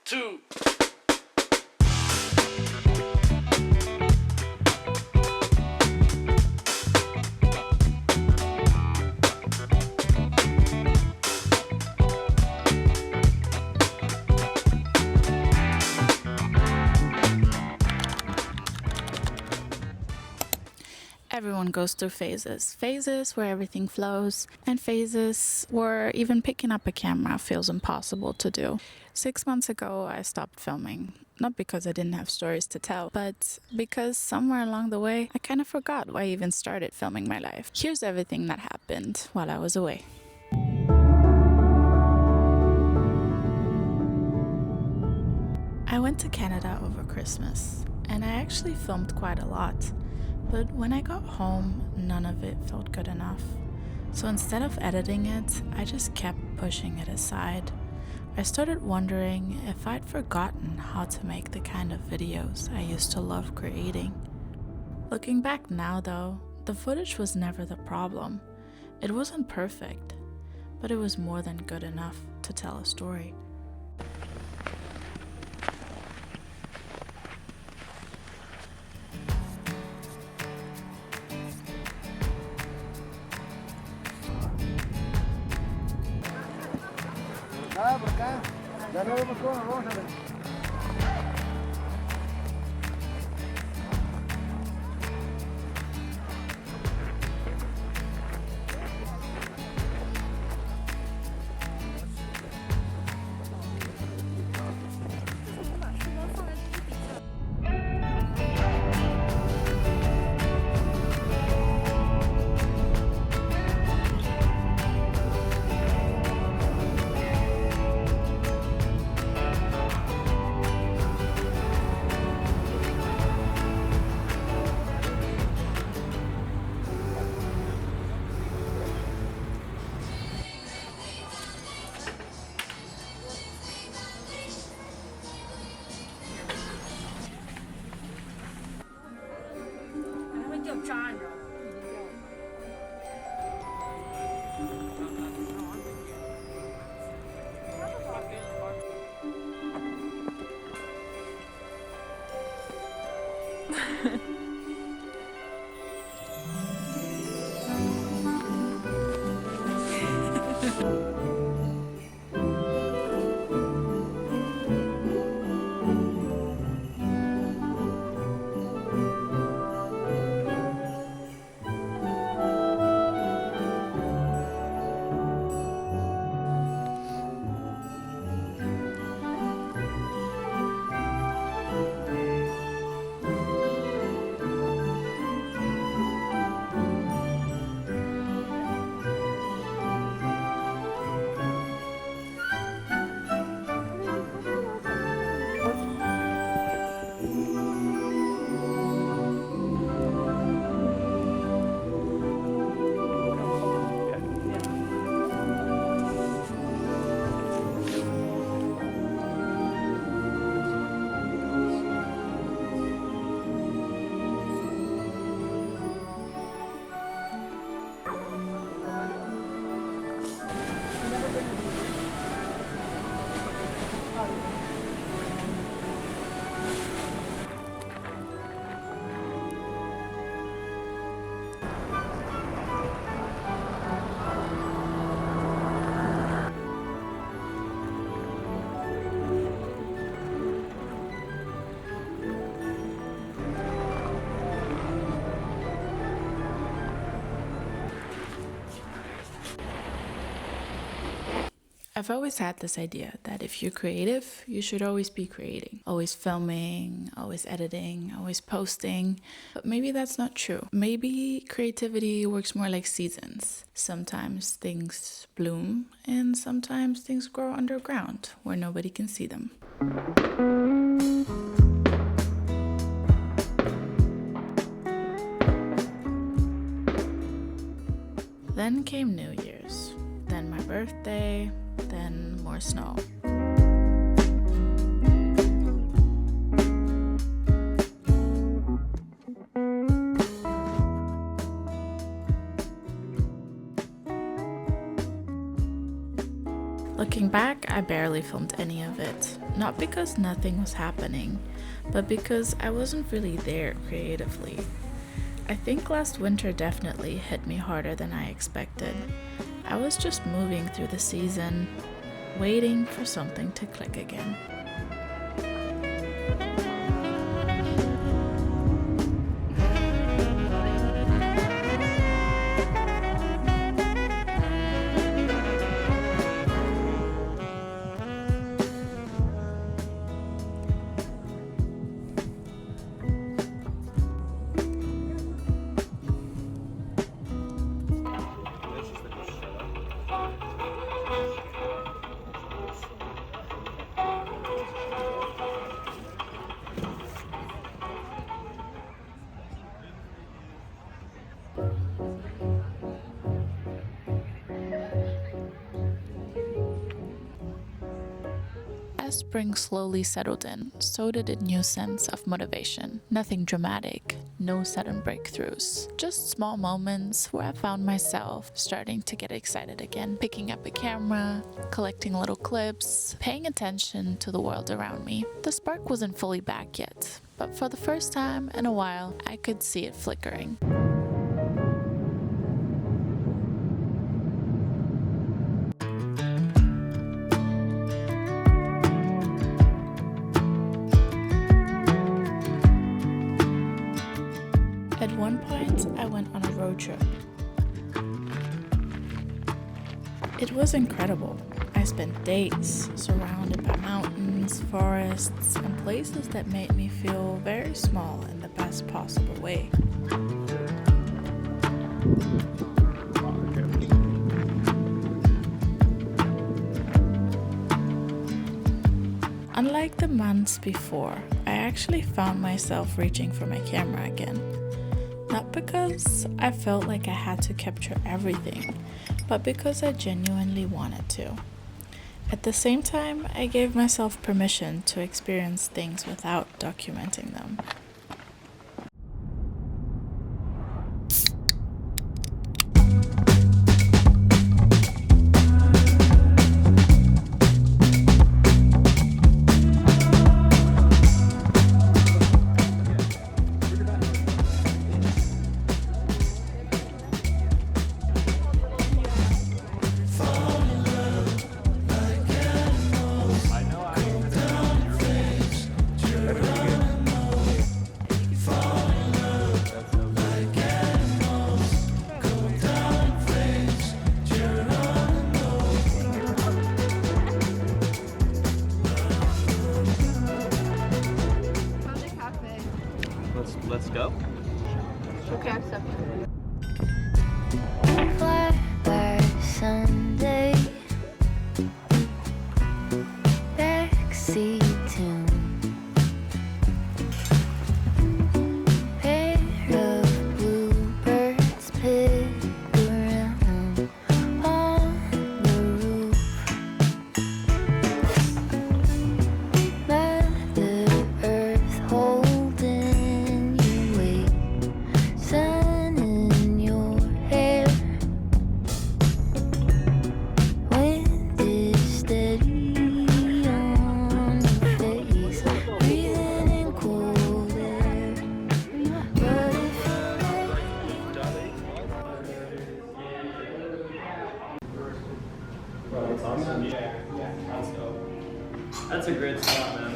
2. Everyone goes through phases. Phases where everything flows, and phases where even picking up a camera feels impossible to do. 6 months ago, I stopped filming. Not because I didn't have stories to tell, but because somewhere along the way, I kind of forgot why I even started filming my life. Here's everything that happened while I was away. I went to Canada over Christmas, and I actually filmed quite a lot. But when I got home, none of it felt good enough. So instead of editing it, I just kept pushing it aside. I started wondering if I'd forgotten how to make the kind of videos I used to love creating. Looking back now though, the footage was never the problem. It wasn't perfect, but it was more than good enough to tell a story. Por acá, ya no vemos cómo nos vamos a ver. I've always had this idea that if you're creative, you should always be creating. Always filming, always editing, always posting. But maybe that's not true. Maybe creativity works more like seasons. Sometimes things bloom and sometimes things grow underground where nobody can see them. Then came New Year's, then my birthday, then more snow. Looking back, I barely filmed any of it, not because nothing was happening, but because I wasn't really there creatively. I think last winter definitely hit me harder than I expected. I was just moving through the season, waiting for something to click again. As spring slowly settled in, so did a new sense of motivation. Nothing dramatic, no sudden breakthroughs, just small moments where I found myself starting to get excited again, picking up a camera, collecting little clips, paying attention to the world around me. The spark wasn't fully back yet, but for the first time in a while, I could see it flickering. At one point, I went on a road trip. It was incredible. I spent days surrounded by mountains, forests, and places that made me feel very small in the best possible way. Unlike the months before, I actually found myself reaching for my camera again. Not because I felt like I had to capture everything, but because I genuinely wanted to. At the same time, I gave myself permission to experience things without documenting them. Let's go. Okay, so. Blackbird Sunday, backseat tune, pair of bluebirds pick around on the roof. Mother Earth holding you weight, sun in your hair. Wind is steady on your face, breathing in cold air. But if That's a great spot, man.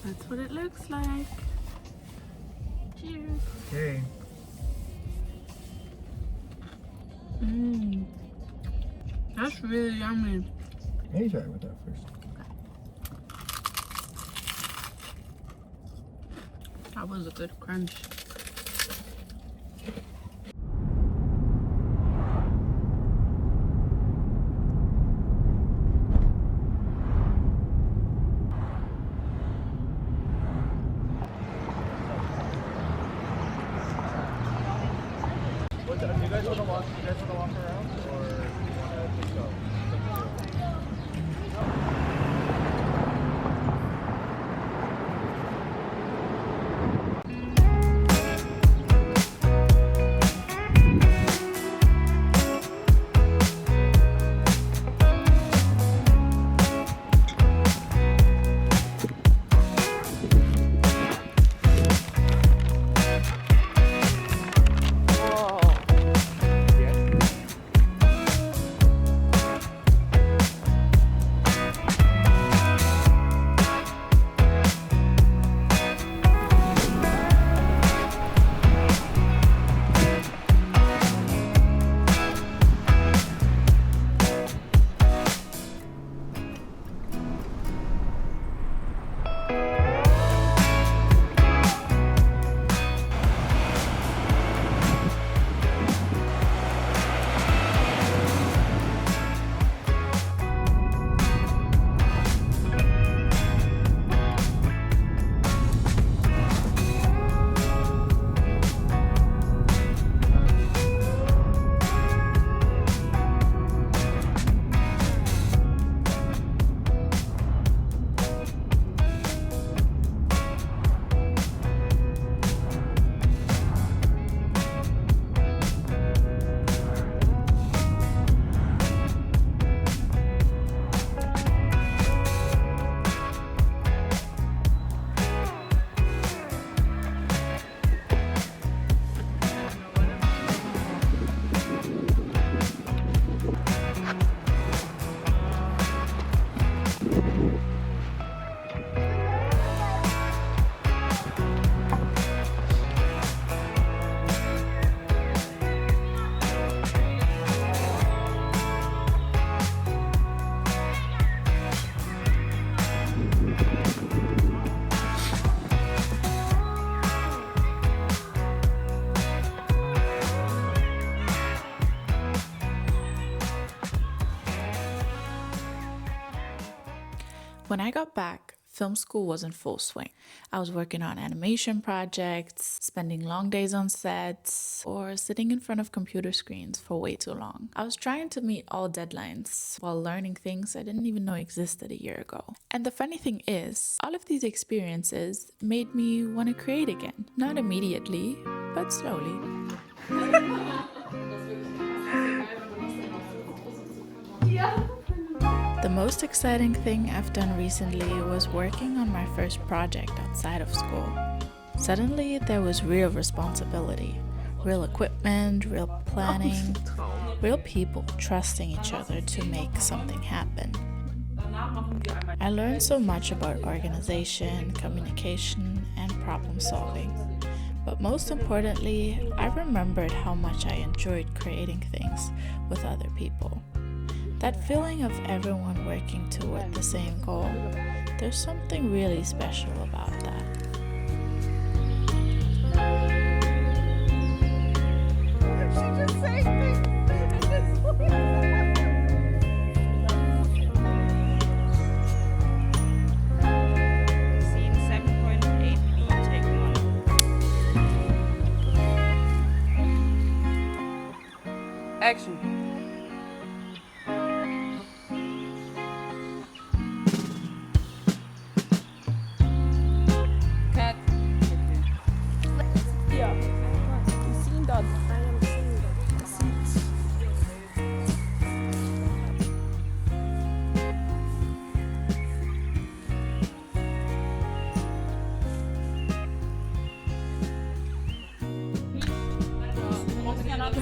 That's what it looks like. Cheers. Okay. That's really yummy. Let me try with that first. That was a good crunch. When I got back, film school was in full swing. I was working on animation projects, spending long days on sets, or sitting in front of computer screens for way too long. I was trying to meet all deadlines while learning things I didn't even know existed a year ago. And the funny thing is, all of these experiences made me want to create again. Not immediately, but slowly. The most exciting thing I've done recently was working on my first project outside of school. Suddenly, there was real responsibility, real equipment, real planning, real people trusting each other to make something happen. I learned so much about organization, communication, and problem solving. But most importantly, I remembered how much I enjoyed creating things with other people. That feeling of everyone working toward the same goal, there's something really special about that. Scene 7.8B, take 1. Action. Cut. Ja, we zien dat. Ja, dat is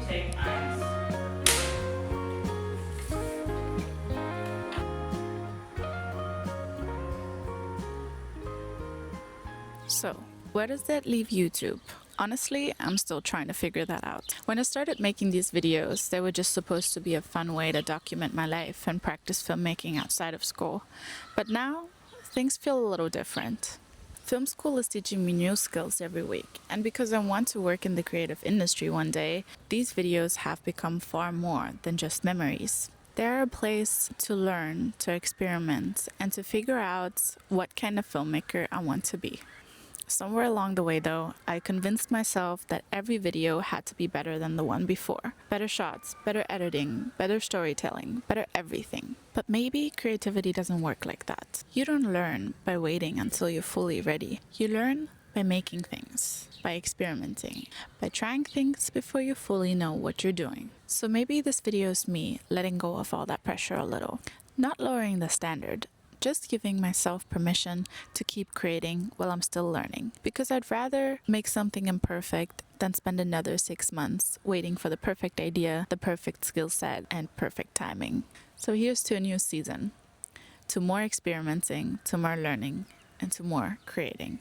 Take 1. So, where does that leave YouTube? Honestly, I'm still trying to figure that out. When I started making these videos, they were just supposed to be a fun way to document my life and practice filmmaking outside of school. But now, things feel a little different. Film school is teaching me new skills every week, and because I want to work in the creative industry one day, these videos have become far more than just memories. They're a place to learn, to experiment, and to figure out what kind of filmmaker I want to be. Somewhere along the way though, I convinced myself that every video had to be better than the one before. Better shots, better editing, better storytelling, better everything. But maybe creativity doesn't work like that. You don't learn by waiting until you're fully ready. You learn by making things, by experimenting, by trying things before you fully know what you're doing. So maybe this video is me letting go of all that pressure a little. Not lowering the standard, just giving myself permission to keep creating while I'm still learning. Because I'd rather make something imperfect than spend another 6 months waiting for the perfect idea, the perfect skill set, and perfect timing. So here's to a new season, to more experimenting, to more learning, and to more creating.